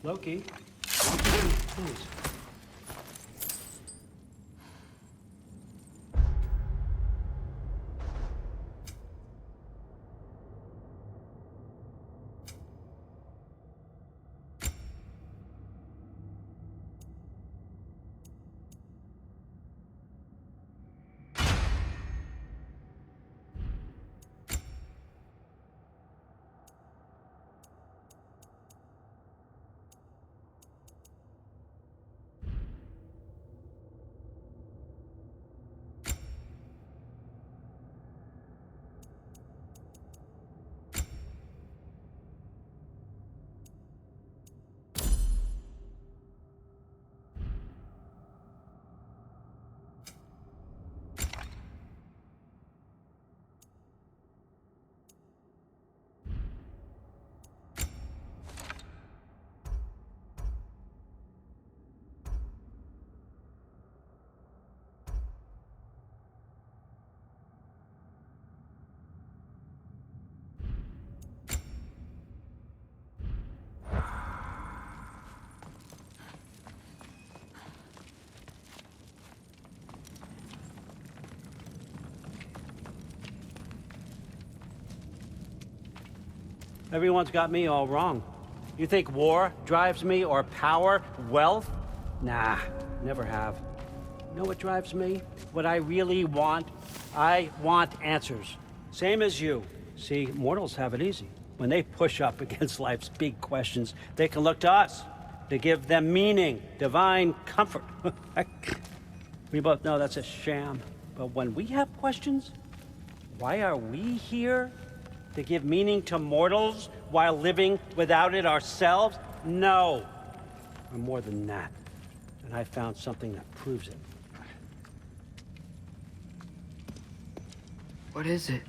Loki, please. Everyone's got me all wrong. You think war drives me, or power, wealth? Nah, never have. You know what drives me? What I really want? I want answers. Same as you. See, mortals have it easy. When they push up against life's big questions, they can look to us to give them meaning, divine comfort. We both know that's a sham. But when we have questions, why are we here? To give meaning to mortals while living without it ourselves? No. We're more than that. And I found something that proves it. What is it?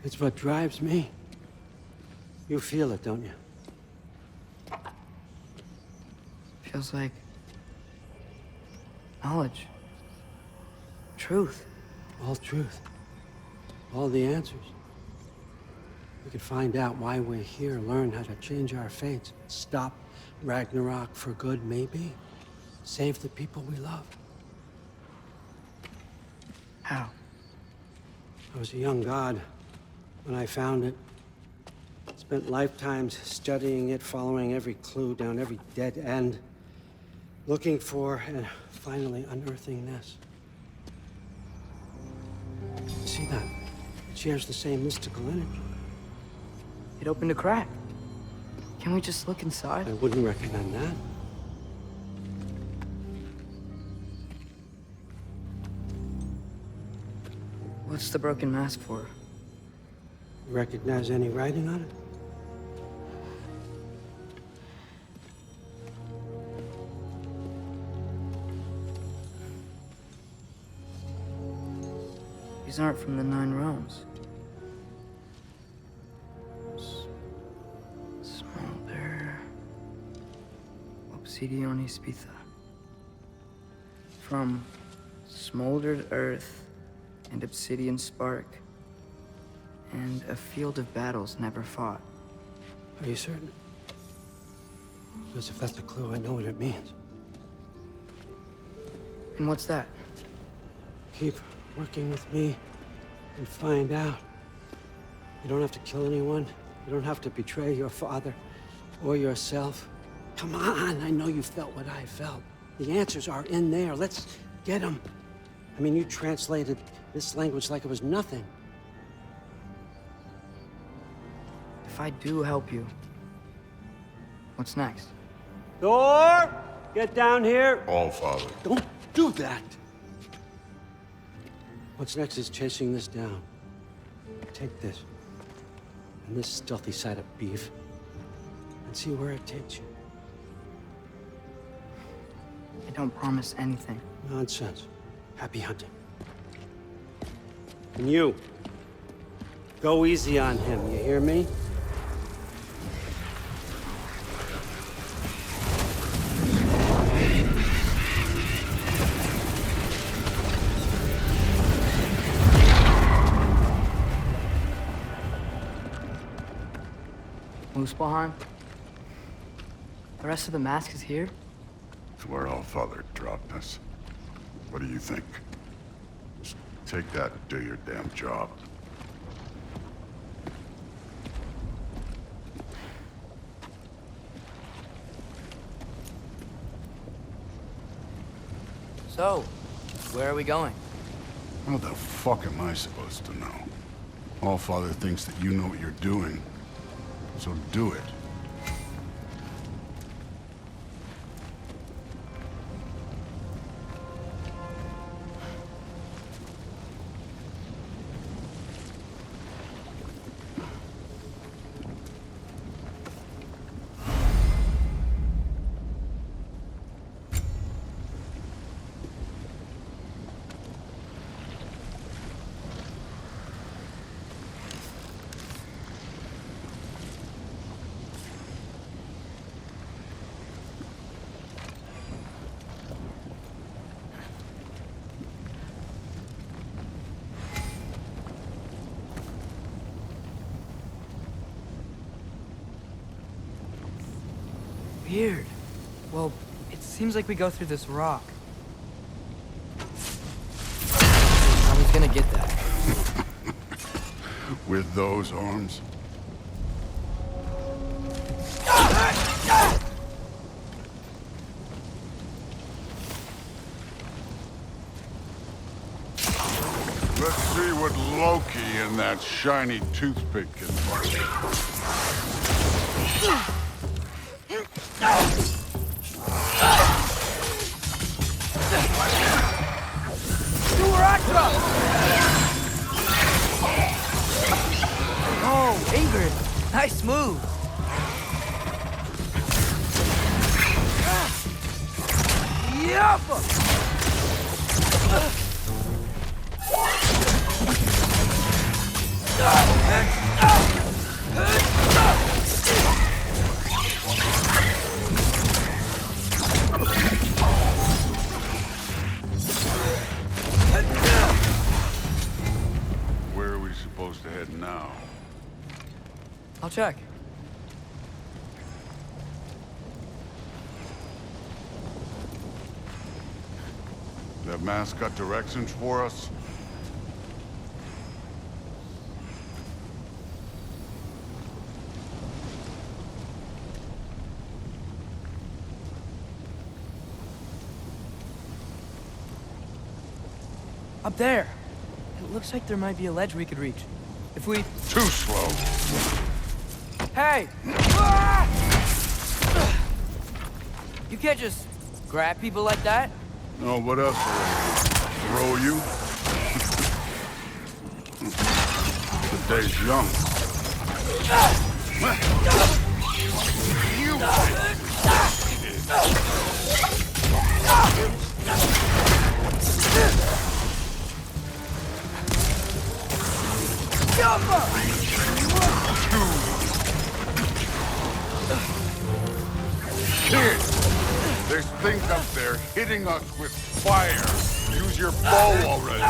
It's what drives me. You feel it, don't you? Feels like knowledge. Truth. All truth. All the answers. We could find out why we're here, learn how to change our fates, stop Ragnarok for good, maybe. Save the people we love. How? I was a young god when I found it. Spent lifetimes studying it, following every clue down every dead end, looking for and finally unearthing this. See that? It shares the same mystical energy. It opened a crack. Can we just look inside? I wouldn't recommend that. What's the broken mask for? You recognize any writing on it? These aren't from the Nine Realms. Smolder. Obsidion Ispitha. From smoldered earth and obsidian spark, and a field of battles never fought. Are you certain? Because if that's a clue, I know what it means. And what's that? Keep working with me and find out. You don't have to kill anyone. You don't have to betray your father or yourself. Come on, I know you felt what I felt. The answers are in there. Let's get them. I mean, you translated this language like it was nothing. If I do help you, what's next? Thor! Get down here! All, Father. Don't do that! What's next is chasing this down. Take this, and this stealthy side of beef, and see where it takes you. I don't promise anything. Nonsense. Happy hunting. And you, go easy on him, you hear me? Muspelheim? The rest of the mask is here? It's where Allfather dropped us. What do you think? Just take that and do your damn job. So, where are we going? How the fuck am I supposed to know? Allfather thinks that you know what you're doing, so do it. Weird. Well, it seems like we go through this rock. I was gonna get that. With those arms? Let's see what Loki and that shiny toothpick can do. Oh, Ingrid! Nice move! Yappa! Where are we supposed to head now? I'll check. That mask got directions for us? Up there. It looks like there might be a ledge we could reach. If we... Too slow. Hey! Ah! You can't just grab people like that. Oh, what else? Throw you? The day's young. Kid, there's things up there hitting us with fire. Use your bow already.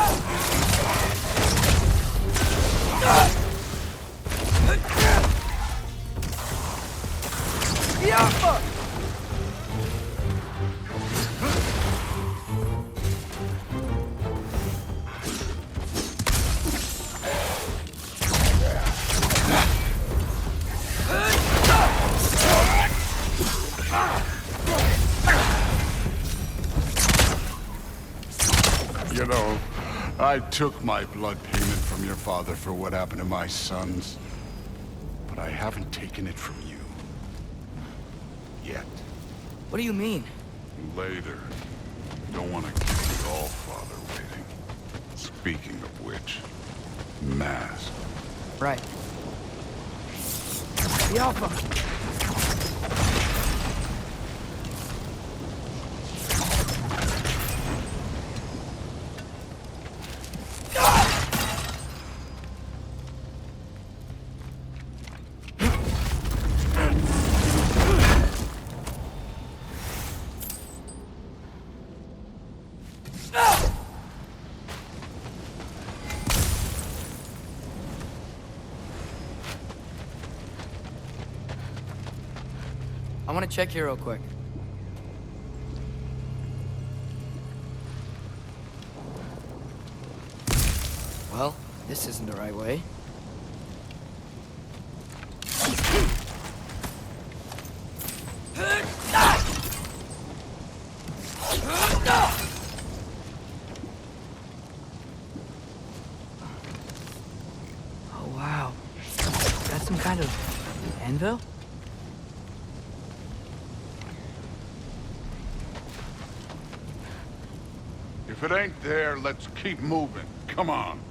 Yappa! You know, I took my blood payment from your father for what happened to my sons. But I haven't taken it from you. Yet. What do you mean? Later. Don't want to keep the Allfather waiting. Speaking of which, mask. Right. Yappa! want to check here real quick. Well, this isn't the right way. Oh, wow. That's some kind of anvil? If it ain't there, let's keep moving. Come on.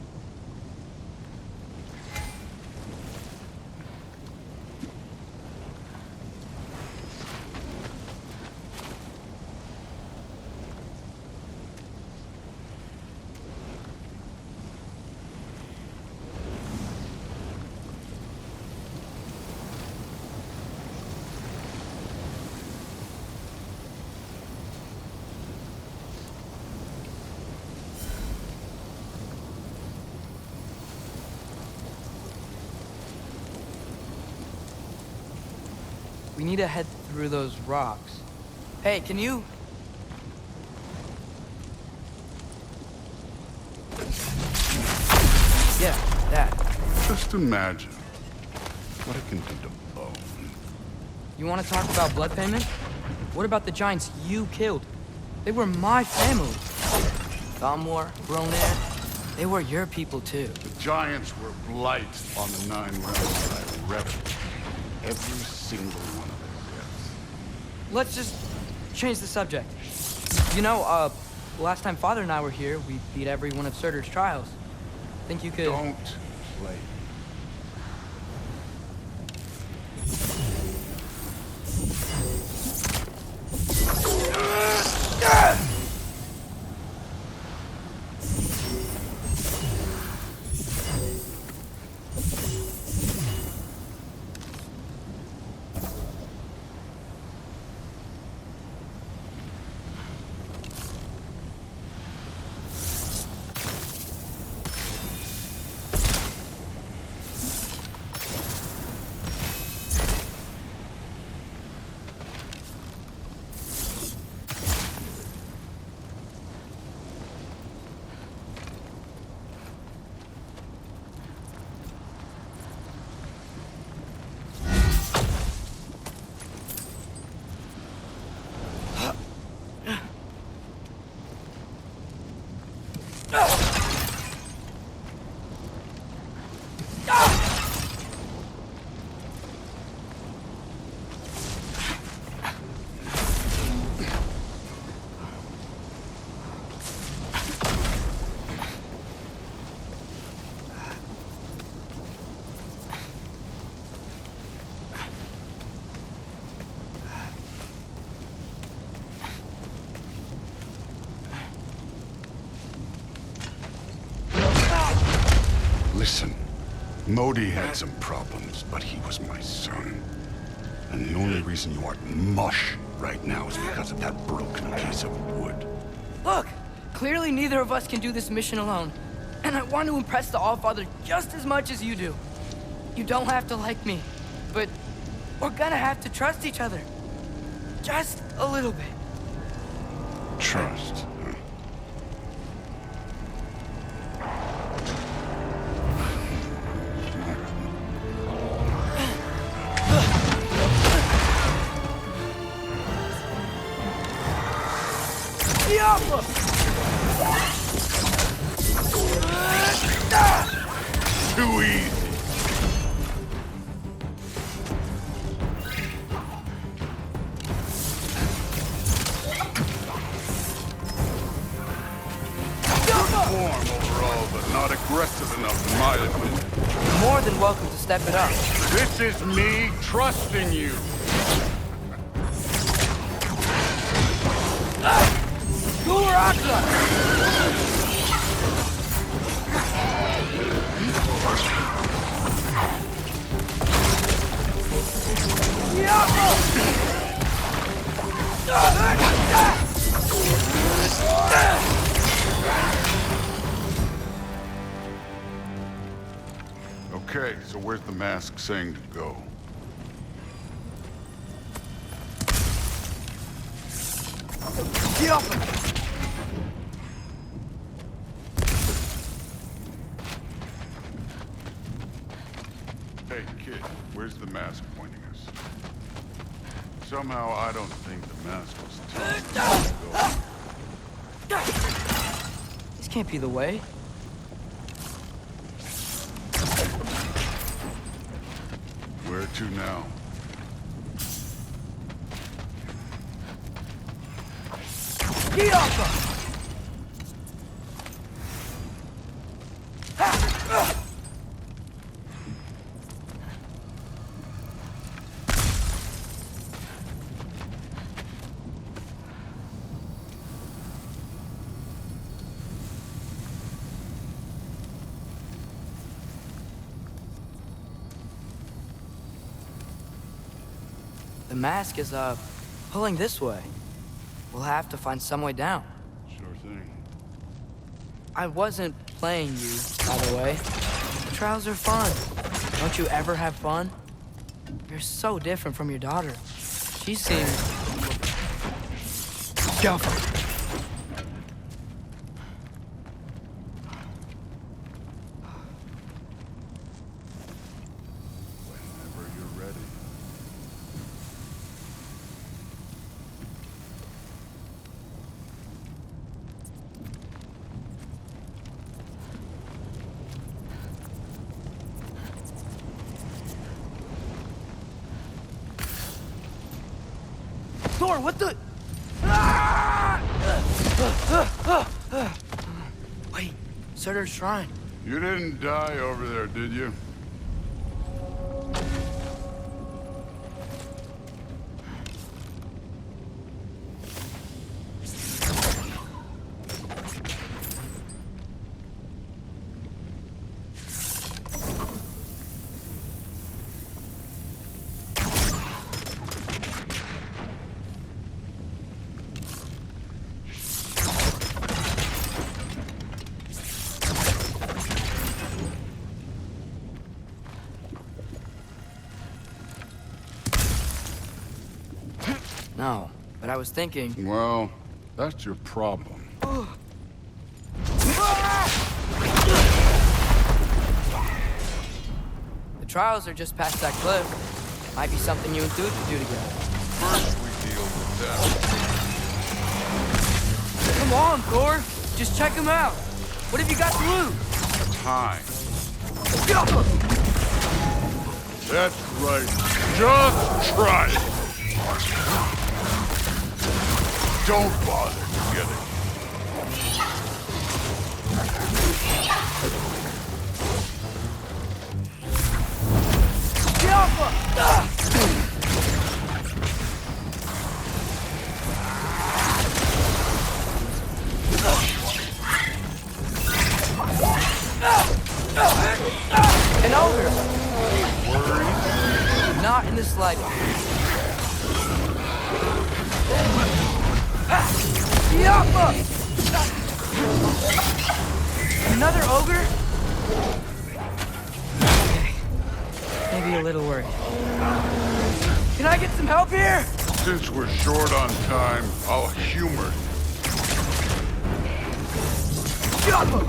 We need to head through those rocks. Hey, can you... Yeah, that. Just imagine what it can do to bone. You want to talk about blood payment? What about the giants you killed? They were my family. Thamor, Ronair, they were your people too. The giants were blight on the 9 realms I reveled. Every single one of their deaths. Let's just change the subject. You know, last time Father and I were here, we beat every one of Surtur's trials. Think you could... Don't play. Listen, Modi had some problems, but he was my son. And the only reason you aren't mush right now is because of that broken piece of wood. Look! Clearly neither of us can do this mission alone. And I want to impress the Allfather just as much as you do. You don't have to like me, but we're gonna have to trust each other. Just a little bit. Trust, huh? Too easy. Good form overall, but not aggressive enough in my opinion. You're more than welcome to step it up. This is me trusting you. Okay, so where's the mask saying to go? Get off him! Hey, kid, where's the mask pointing us? Somehow I don't think the mask was telling us to go. This can't be the way. Where to now? Get off him! The mask is, pulling this way. We'll have to find some way down. Sure thing. I wasn't playing you, by the way. The trials are fun. Don't you ever have fun? You're so different from your daughter. She seems... Jump. Whenever you're ready. Thor, what the... Wait, Surtur's shrine. You didn't die over there, did you? No, but I was thinking... Well, that's your problem. The trials are just past that cliff. Might be something you and Dude could do together. First we deal with that. Come on, Thor. Just check him out. What have you got to lose? Time. Jump him! That's right. Just try it. Don't bother to get it. Get off him! An ogre! Not in the slightest. Yappa! Another ogre? Okay. Maybe a little worried. Can I get some help here? Since we're short on time, I'll humor you. Yappa!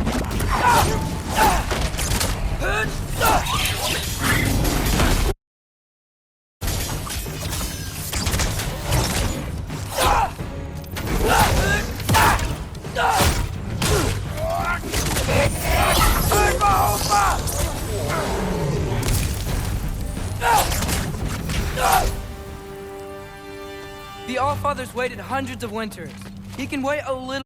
The Allfather's waited hundreds of winters. He can wait a little...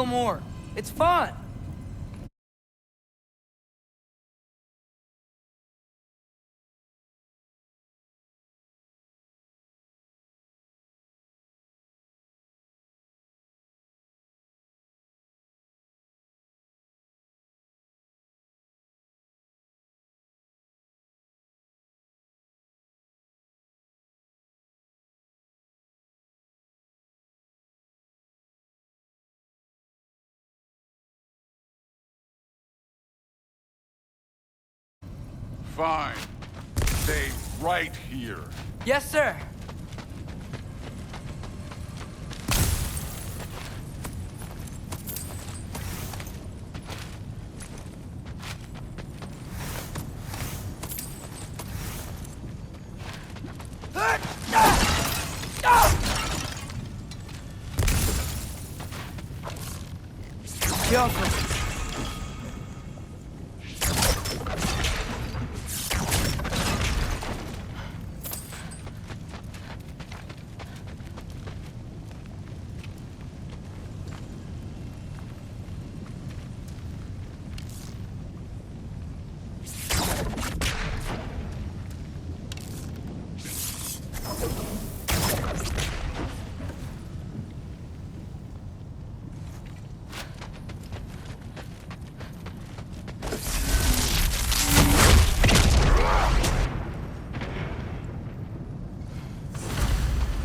more. It's fun. Fine. Stay right here. Yes, sir. Careful.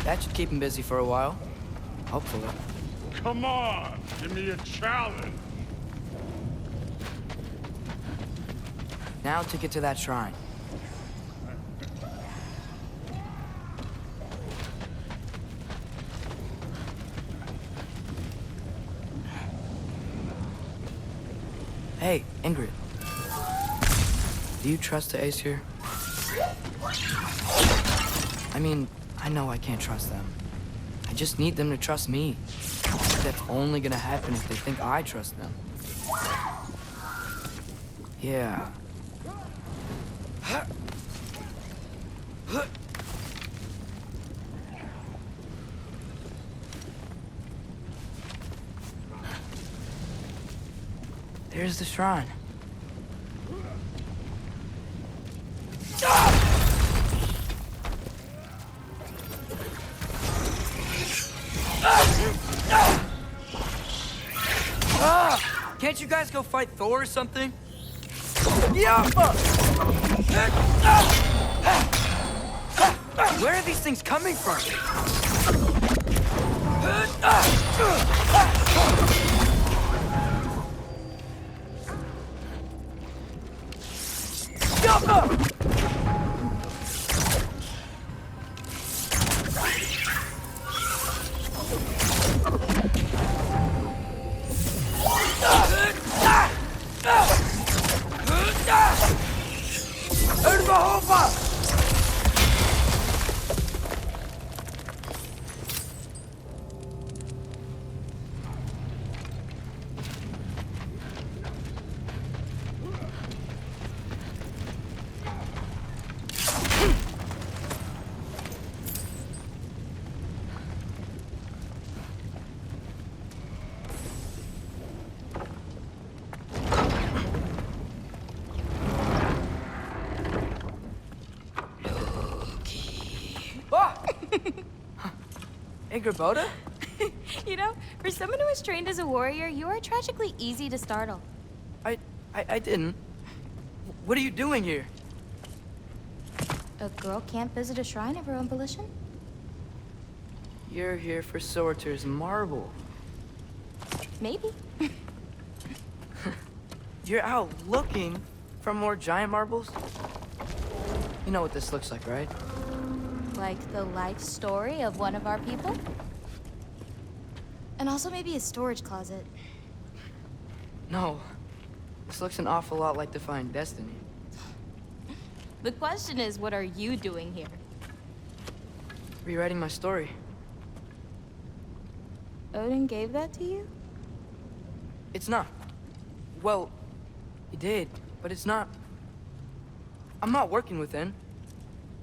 That should keep him busy for a while. Hopefully. Come on, give me a challenge. Now to get to that shrine. Hey, Ingrid. Do you trust the Ace here? I mean, I know I can't trust them. I just need them to trust me. That's only gonna happen if they think I trust them. Yeah. There's the shrine. Can't you guys go fight Thor or something? Where are these things coming from? Ingrid? You know, for someone who was trained as a warrior, you are tragically easy to startle. I didn't. What are you doing here? A girl can't visit a shrine of her own volition? You're here for Sorter's marble. Maybe. You're out looking for more giant marbles? You know what this looks like, right? Like the life story of one of our people? And also maybe a storage closet. No. This looks an awful lot like Defying Destiny. The question is, what are you doing here? Rewriting my story. Odin gave that to you? It's not. Well, he did, but it's not. I'm not working with him.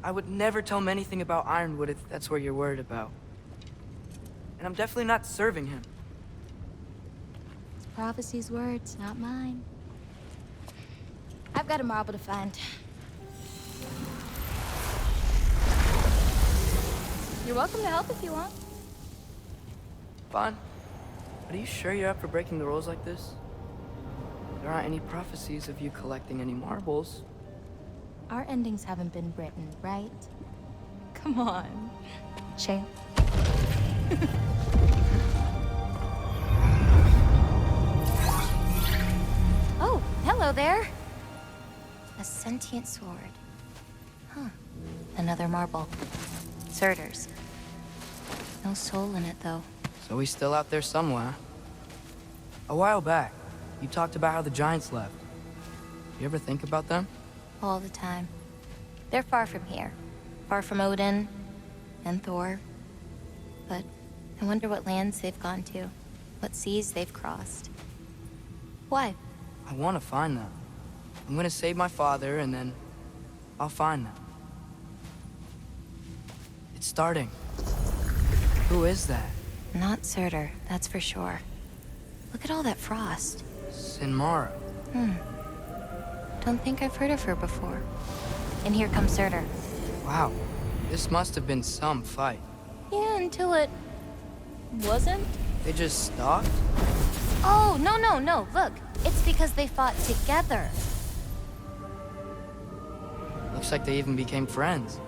I would never tell him anything about Ironwood if that's what you're worried about. And I'm definitely not serving him. It's prophecy's words, not mine. I've got a marble to find. You're welcome to help if you want. Fine. But are you sure you're up for breaking the rules like this? There aren't any prophecies of you collecting any marbles. Our endings haven't been written, right? Come on, champ. Oh, hello there. A sentient sword. Huh. Another marble. Surtur's. No soul in it, though. So he's still out there somewhere. A while back, you talked about how the giants left. You ever think about them? All the time. They're far from here. Far from Odin and Thor. But I wonder what lands they've gone to. What seas they've crossed. Why? I want to find them. I'm gonna save my father, and then I'll find them. It's starting. Who is that? Not Surtur, that's for sure. Look at all that frost. Sinmara. Don't think I've heard of her before. And here comes Surtur. Wow. This must have been some fight. Yeah, until it... wasn't? They just stopped? Oh, no. Look, it's because they fought together. Looks like they even became friends.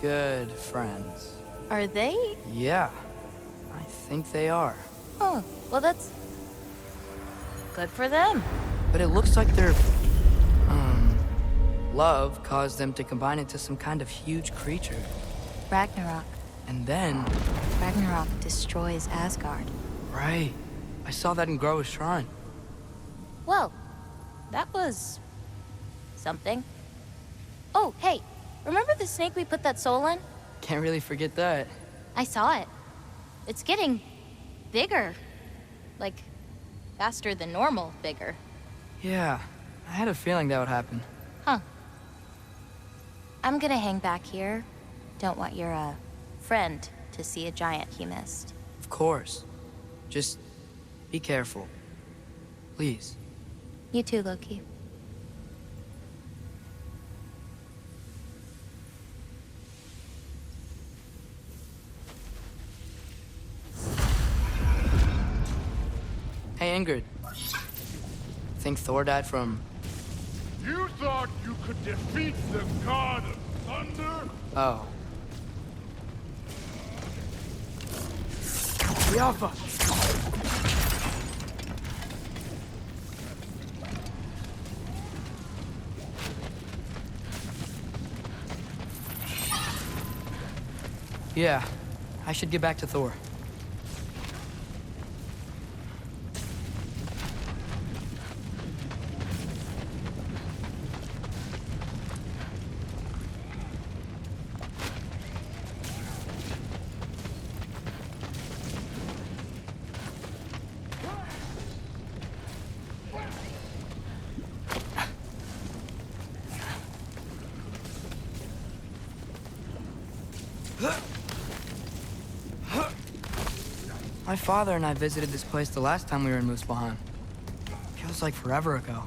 Good friends. Are they? Yeah, I think they are. Oh, well that's... good for them. But it looks like their, love caused them to combine into some kind of huge creature. Ragnarok. And then... Ragnarok destroys Asgard. Right. I saw that in Groa's shrine. Well, that was... something. Oh, hey, remember the snake we put that soul in? Can't really forget that. I saw it. It's getting... bigger. Like, faster than normal bigger. Yeah, I had a feeling that would happen. Huh. I'm gonna hang back here. Don't want your, friend to see a giant he missed. Of course. Just be careful. Please. You too, Loki. Hey, Ingrid. Think Thor died from... You thought you could defeat the god of thunder? Oh. The Alpha! Yeah, I should get back to Thor. My father and I visited this place the last time we were in Muspelheim. Feels like forever ago.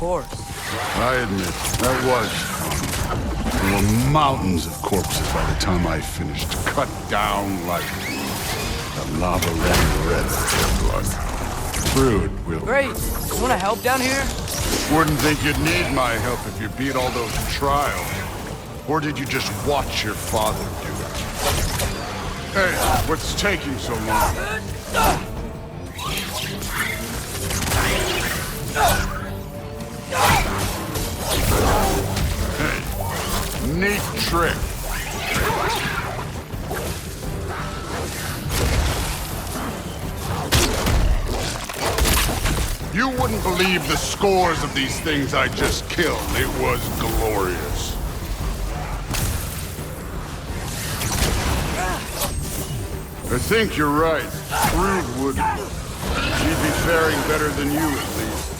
Course. I admit, that was fun. There were mountains of corpses by the time I finished, cut down like the lava ran red with their blood. Brood will... Great! You wanna help down here? Wouldn't think you'd need my help if you beat all those trials. Or did you just watch your father do it? Hey, what's taking so long? Hey, neat trick. You wouldn't believe the scores of these things I just killed. It was glorious. I think you're right. Brood wouldn't. She'd be faring better than you, at least.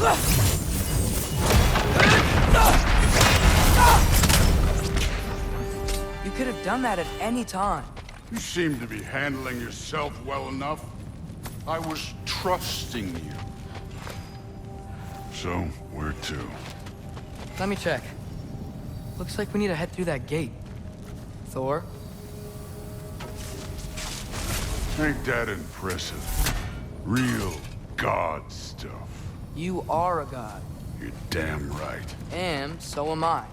You could have done that at any time. You seem to be handling yourself well enough. I was trusting you. So, where to? Let me check. Looks like we need to head through that gate. Thor? Ain't that impressive? Real god stuff. You are a god. You're damn right. And so am I.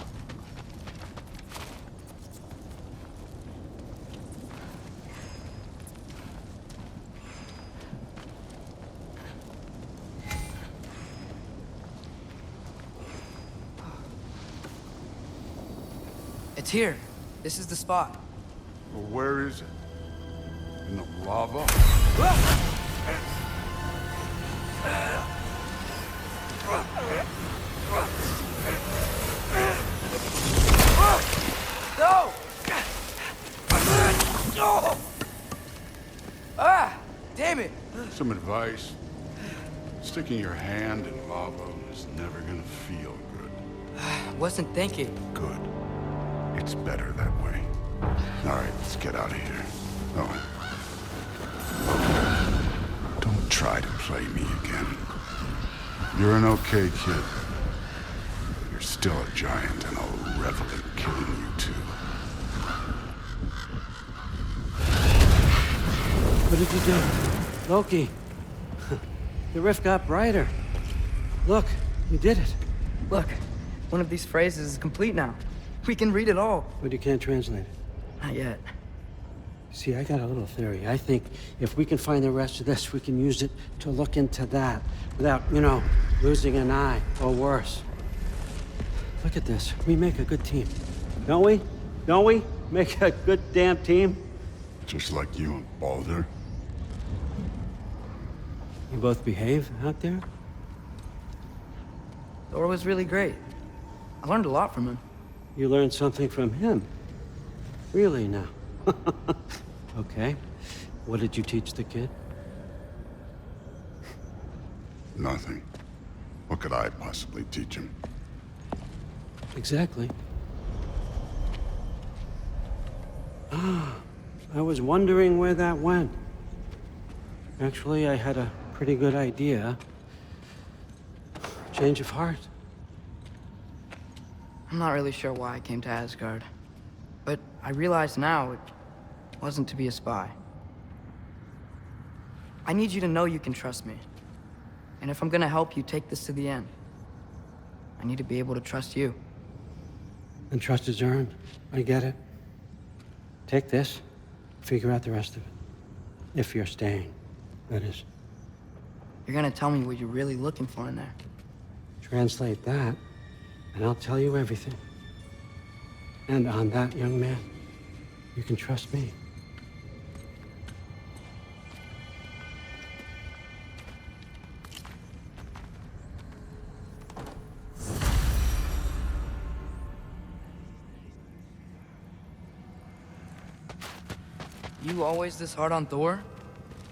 It's here. This is the spot. Well, where is it? In the lava? No! Ah! Damn it! Some advice. Sticking your hand in lava is never gonna feel good. Wasn't thinking. Good. It's better that way. All right, let's get out of here. Oh. Don't try to play me again. You're an okay kid. But you're still a giant, and I'll revel in killing you too. What did you do? Loki. The rift got brighter. Look, you did it. Look, one of these phrases is complete now. We can read it all. But you can't translate it. Not yet. See, I got a little theory. I think if we can find the rest of this, we can use it to look into that without, losing an eye or worse. Look at this. We make a good team. Don't we? Don't we? Make a good damn team? Just like you and Baldur. You both behave out there? Thor was really great. I learned a lot from him. You learned something from him? Really now? Okay. What did you teach the kid? Nothing. What could I possibly teach him? Exactly. Ah, I was wondering where that went. Actually, I had a pretty good idea. Change of heart. I'm not really sure why I came to Asgard. But I realize now it wasn't to be a spy. I need you to know you can trust me. And if I'm gonna help you take this to the end, I need to be able to trust you. And trust is earned. I get it. Take this. Figure out the rest of it. If you're staying, that is. You're gonna tell me what you're really looking for in there. Translate that, and I'll tell you everything. And on that, young man, you can trust me. You always this hard on Thor?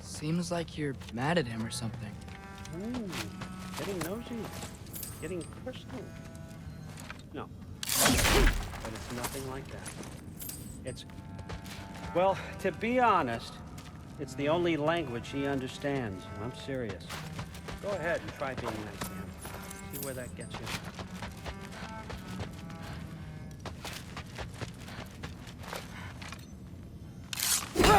Seems like you're mad at him or something. Ooh, getting nosy. Getting personal. No. But it's nothing like that. It's... Well, to be honest, it's the only language he understands. I'm serious. Go ahead and try being nice to him. See where that gets you. All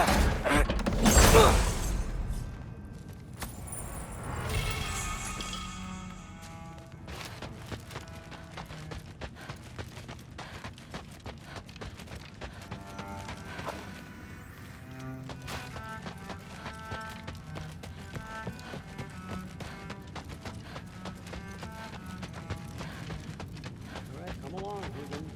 right, come along, Higgins.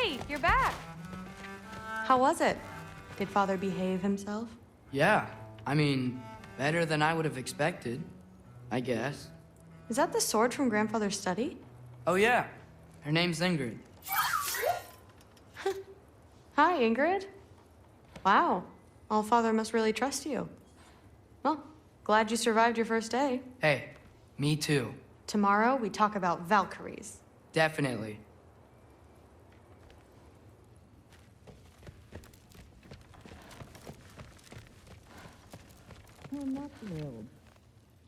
Hey, you're back. How was it? Did Father behave himself? Yeah, I mean, better than I would have expected, I guess. Is that the sword from Grandfather's study? Oh yeah, her name's Ingrid. Hi, Ingrid. Wow, Allfather must really trust you. Well, glad you survived your first day. Hey, me too. Tomorrow, we talk about Valkyries. Definitely. I'm not thrilled.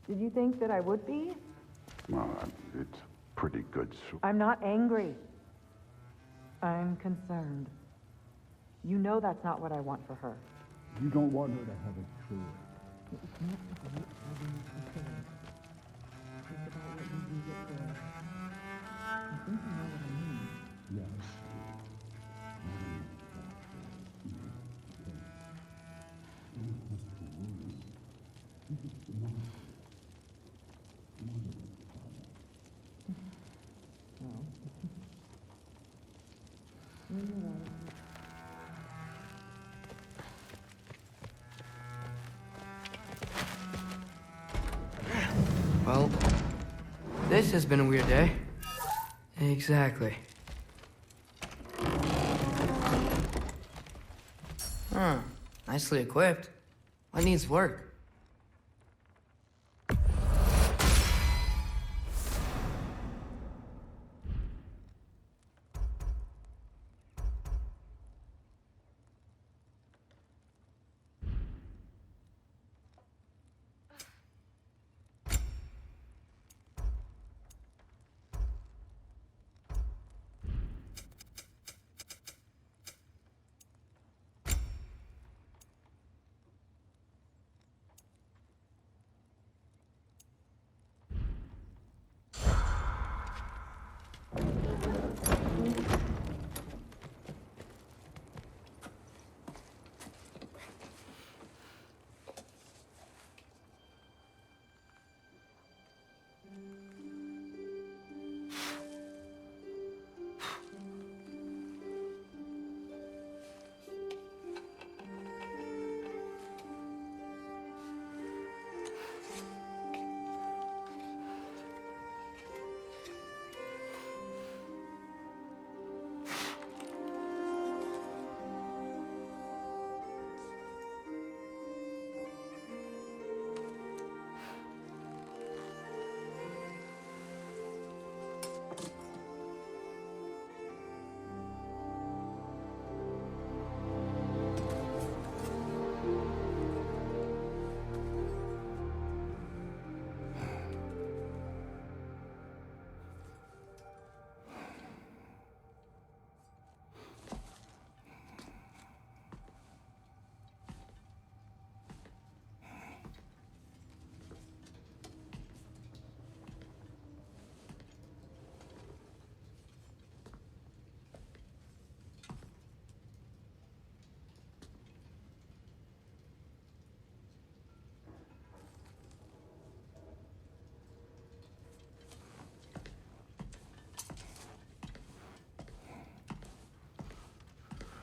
Did you think that I would be? Well, it's pretty good soup. I'm not angry. I'm concerned. You know that's not what I want for her. You don't want her to have a choice. It's not about having a choice. It's about what you do with her. I think you know what I mean. Yes. Well, this has been a weird day. Exactly. Huh. Nicely equipped. What needs work?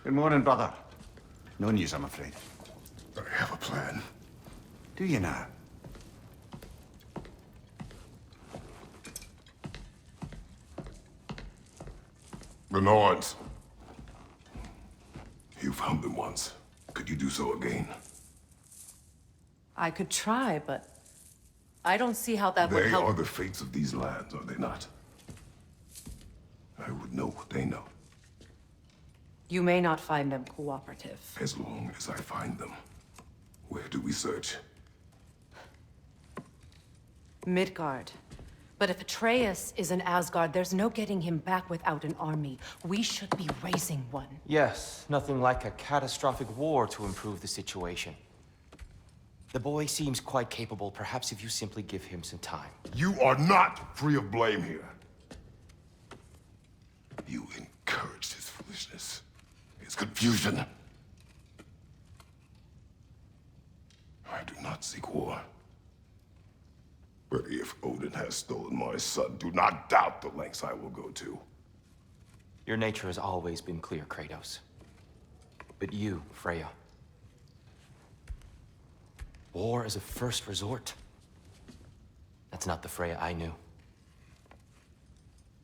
Good morning, brother. No news, I'm afraid. I have a plan. Do you now? The Norns. You found them once. Could you do so again? I could try, but I don't see how that would They help. are the fates of these lands, are they not? I would know what they know, You may not find them cooperative. as long as I find them. Where do we search? Midgard. But if Atreus is in Asgard, there's no getting him back without an army. We should be raising one. Yes, nothing like a catastrophic war to improve the situation. The boy seems quite capable. Perhaps if you simply give him some time. You are not free of blame here. You encouraged his foolishness, his confusion. I do not seek war. But if Odin has stolen my son, do not doubt the lengths I will go to. Your nature has always been clear, Kratos. But you, Freya. War is a first resort. That's not the Freya I knew.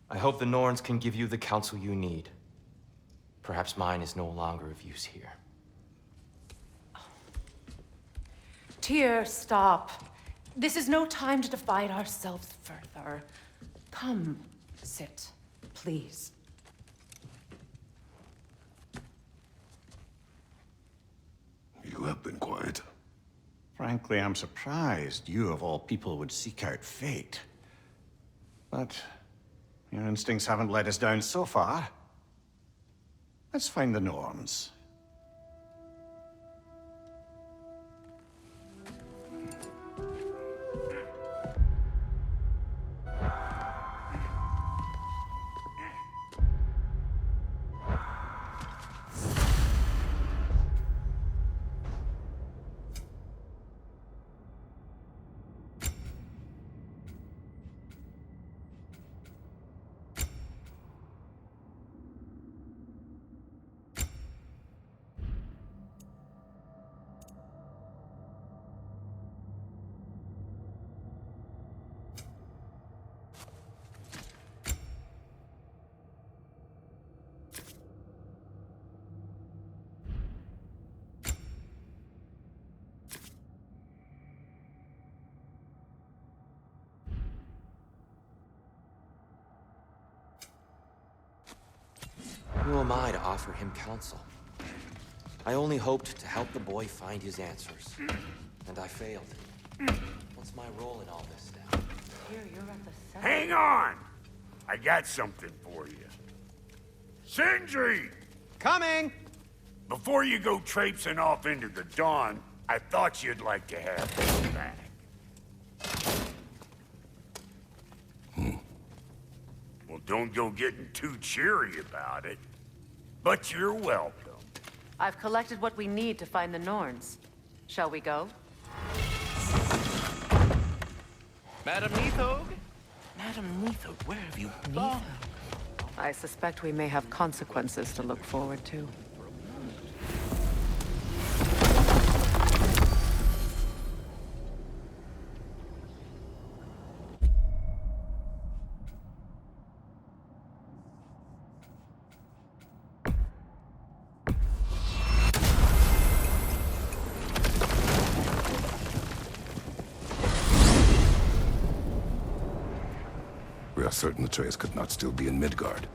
I hope the Norns can give you the counsel you need. Perhaps mine is no longer of use here. Tyr, stop. This is no time to divide ourselves further. Come, sit, please. You have been quiet. Frankly, I'm surprised you, of all people, would seek out fate. But your instincts haven't let us down so far. Let's find the Norns. Who am I to offer him counsel? I only hoped to help the boy find his answers. And I failed. What's my role in all this now? Tyr, you're at the center. Hang on! I got something for you. Sindri! Coming! Before you go traipsing off into the dawn, I thought you'd like to have this back. Well, don't go getting too cheery about it. But you're welcome. I've collected what we need to find the Norns. Shall we go? Madam Neathog? Madam Neathog, where have you gone? I suspect we may have consequences to look forward to. We are certain Atreus could not still be in Midgard.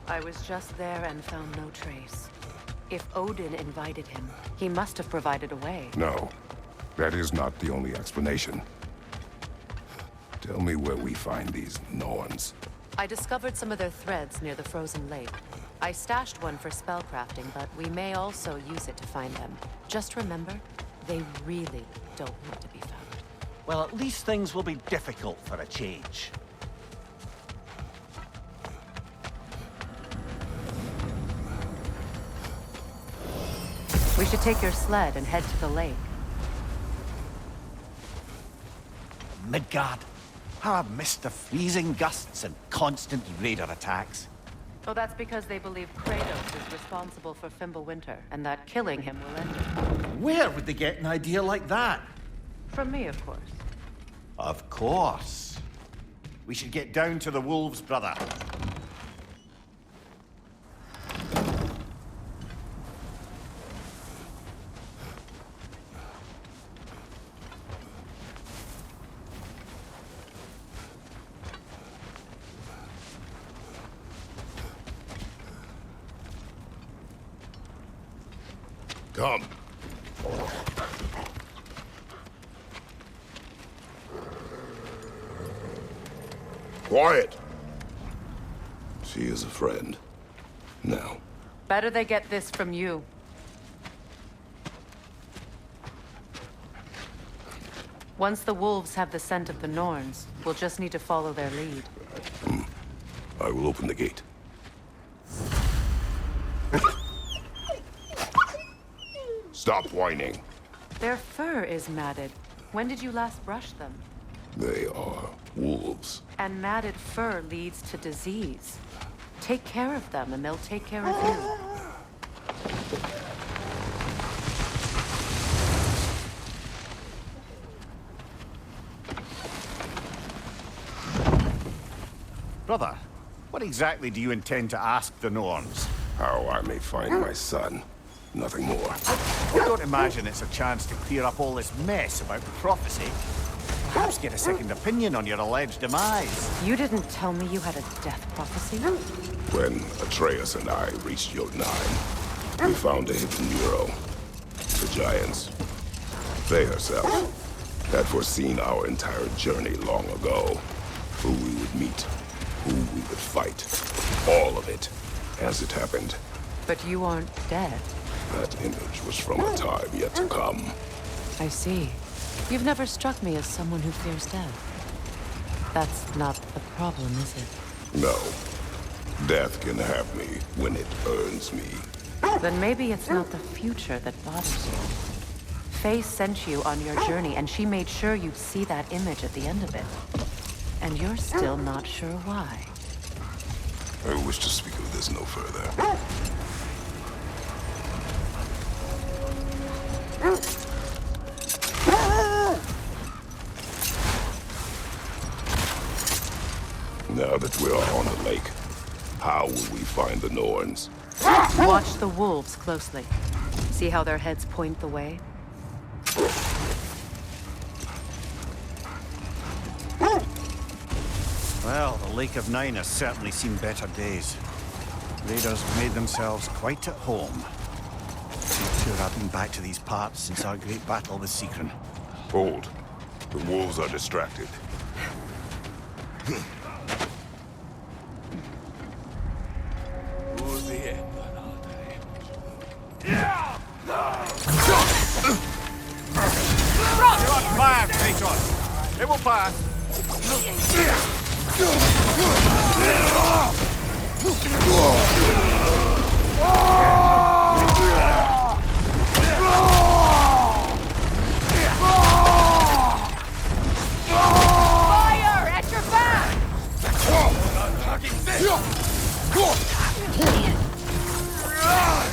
I was just there and found no trace. If Odin invited him, he must have provided a way. No, that is not the only explanation. Tell me where we find these Norns. I discovered some of their threads near the frozen lake. I stashed one for spellcrafting, but we may also use it to find them. Just remember, they really don't want to be found. Well, at least things will be difficult for a change. We should take your sled and head to the lake. Midgard. How I've missed the freezing gusts and constant raider attacks. Oh, that's because they believe Kratos is responsible for Fimbulwinter, and that killing him will end it. Where would they get an idea like that? From me, of course. Of course. We should get down to the wolves, brother. Come. Quiet. She is a friend. Now. Better they get this from you. Once the wolves have the scent of the Norns, we'll just need to follow their lead. I will open the gate. Stop whining. Their fur is matted. When did you last brush them? They are wolves. And matted fur leads to disease. Take care of them, and they'll take care of you. Brother, what exactly do you intend to ask the Norns? How I may find my son. Nothing more. I don't imagine it's a chance to clear up all this mess about prophecy. Perhaps get a second opinion on your alleged demise. You didn't tell me you had a death prophecy? When Atreus and I reached Jotun, we found a hidden mural. The Giants, they herself, had foreseen our entire journey long ago. Who we would meet, who we would fight. All of it, as it happened. But you aren't dead. That image was from a time yet to come. I see. You've never struck me as someone who fears death. That's not the problem, is it? No. Death can have me when it earns me. Then maybe it's not the future that bothers you. Faye sent you on your journey, and she made sure you'd see that image at the end of it. And you're still not sure why. I wish to speak of this no further. Now that we're on the lake, how will we find the Norns? Watch the wolves closely. See how their heads point the way? Well, the Lake of Nine has certainly seen better days. Raiders have made themselves quite at home. I'm sure I've been back to these parts since our great battle with Secron. Hold. The wolves are distracted. You're on fire, Kratos! It will pass! Fire at your back!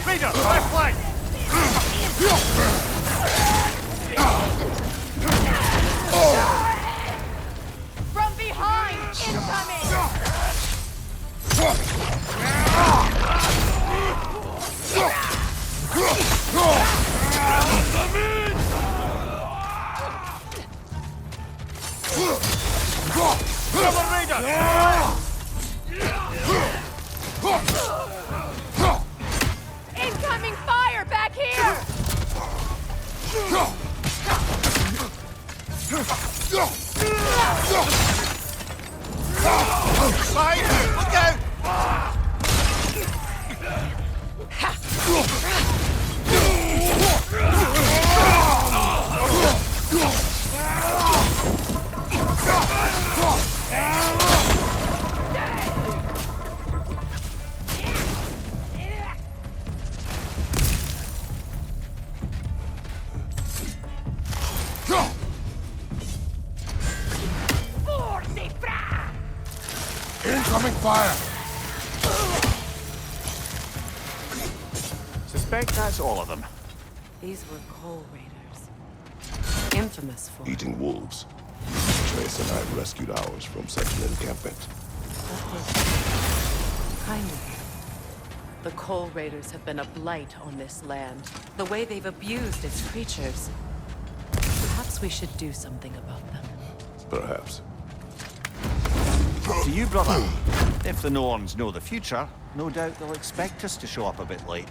Raider, left flank! From behind! Incoming! Incoming fire back here! Look out! Incoming fire! Suspect that's all of them. These were Coal Raiders. Infamous for... Eating wolves. Trace and I rescued ours from such an encampment. Kind of you. The Coal Raiders have been a blight on this land. The way they've abused its creatures. Perhaps we should do something about them. Perhaps. To you, brother. If the Norns know the future, no doubt they'll expect us to show up a bit late.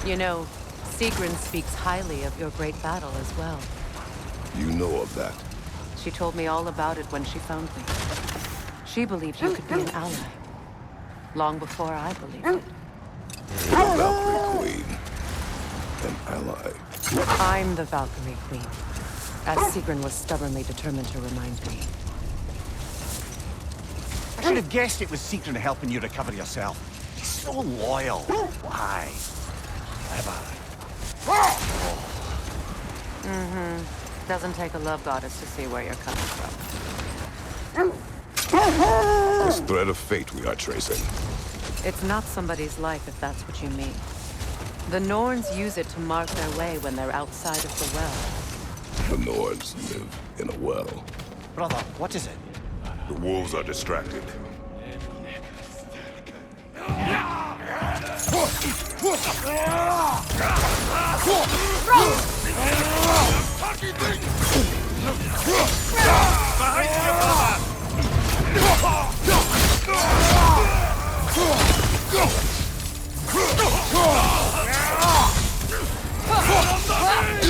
You know, Sigrun speaks highly of your great battle as well. You know of that. She told me all about it when she found me. She believed you could be an ally. Long before I believed it. Valkyrie Queen. An ally. I'm the Valkyrie Queen, as Sigrun was stubbornly determined to remind me. would have guessed it was Secret helping you recover yourself. So loyal. Why? Clever. Mm-hmm. Doesn't take a love goddess to see where you're coming from. This thread of fate we are tracing. It's not somebody's life, if that's what you mean. The Norns use it to mark their way when they're outside of the well. The Nords live in a well. Brother, what is it? The wolves are distracted.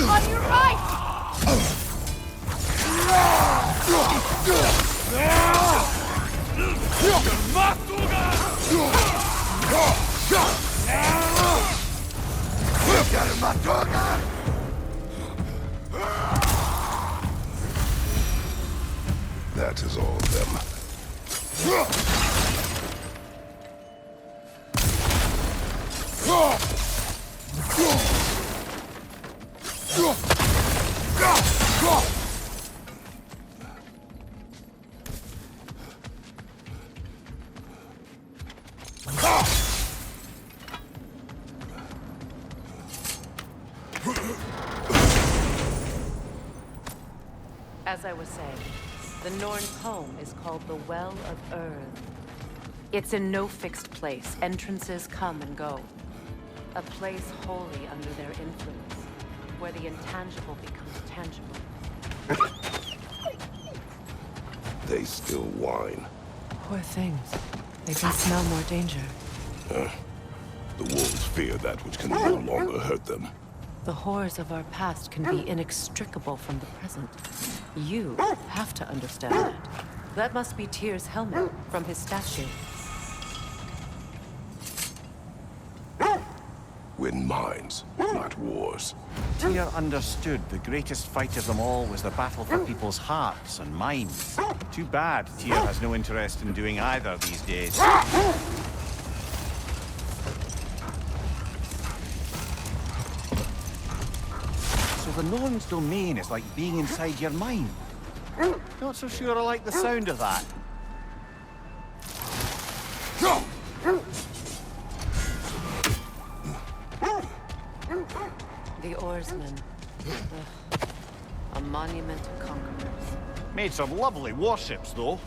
On your right! That is all of them. As I was saying, the Norn's home is called the Well of Earth. It's in no fixed place. Entrances come and go. A place wholly under their influence, where the intangible becomes tangible. They still whine. Poor things. They can smell more danger. The wolves fear that which can no longer hurt them. The horrors of our past can be inextricable from the present. You have to understand that. That must be Tyr's helmet from his statue. Win minds, not wars. Tyr understood the greatest fight of them all was the battle for people's hearts and minds. Too bad Tyr has no interest in doing either these days. So the Norn's domain is like being inside your mind. Not so sure I like the sound of that. The oarsmen. Ugh. A monument to conquerors. Made some lovely warships, though.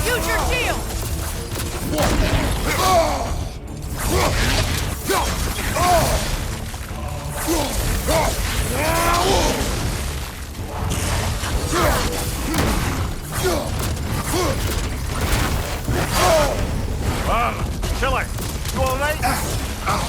Use your shield! Killer, you all right? Oh!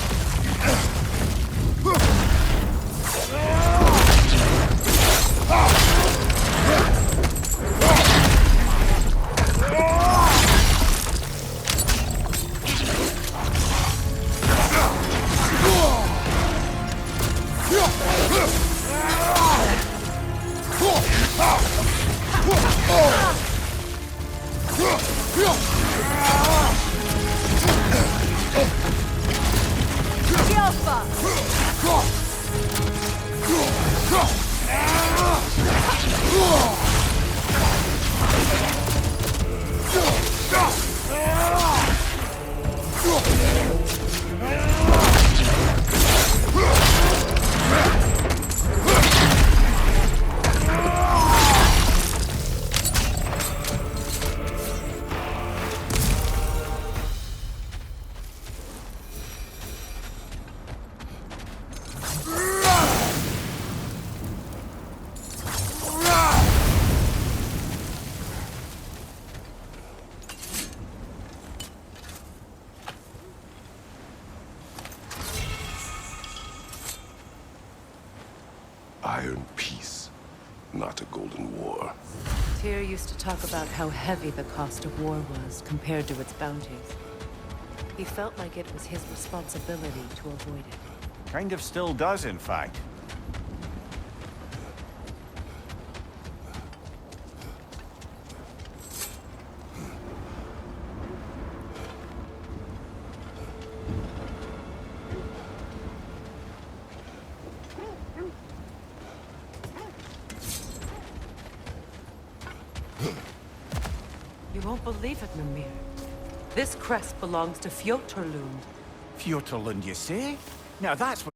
Iron peace, not a golden war. Tyr used to talk about how heavy the cost of war was compared to its bounties. He felt like it was his responsibility to avoid it. Kind of still does, in fact. You won't believe it, Mimir. This crest belongs to Fjotorlund. Fjotorlund, you say? Now that's what